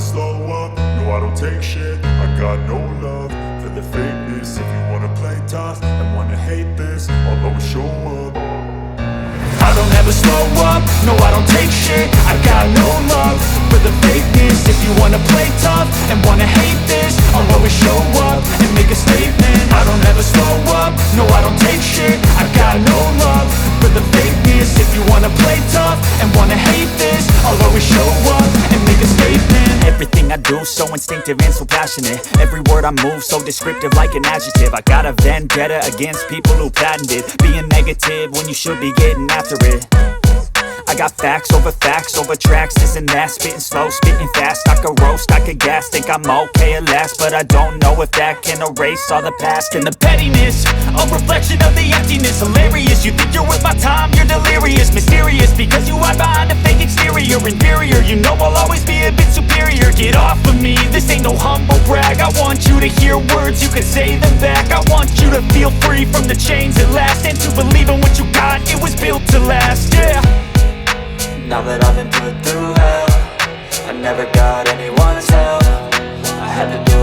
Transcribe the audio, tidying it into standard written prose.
slow up, no I don't take shit. I got no love for the fakeness. If you wanna play tough and wanna hate this, I'll always show up. I don't ever slow up, no I don't take shit. I got no love for the fakeness. If you wanna play tough and wanna hate this, I'll always show up and make a statement. I don't ever slow up, no I don't take shit. I got no love for the fakeness. If you wanna play tough and wanna hate this, I'll always show up and make a statement. Everything I do so instinctive and so passionate. Every word I move so descriptive like an adjective. I got a vendetta against people who patented being negative when you should be getting after it. I got facts over tracks, this and that. Spitting slow, spitting fast, I could roast, I could gas. Think I'm okay at last, but I don't know if that can erase all the past. And the pettiness, a reflection of the emptiness. Hilarious, you think you're worth my time, you're delirious. Mysterious, because you hide behind a fake exterior. Inferior, you know I'll always be a bit superior. Get off of me, this ain't no humble brag. I want you to hear words, you can say them back. I want you to feel free from the chains at last, and to believe in what you got, it was built to last, yeah. Now that I've been put through hell, I never got anyone's help. I had to do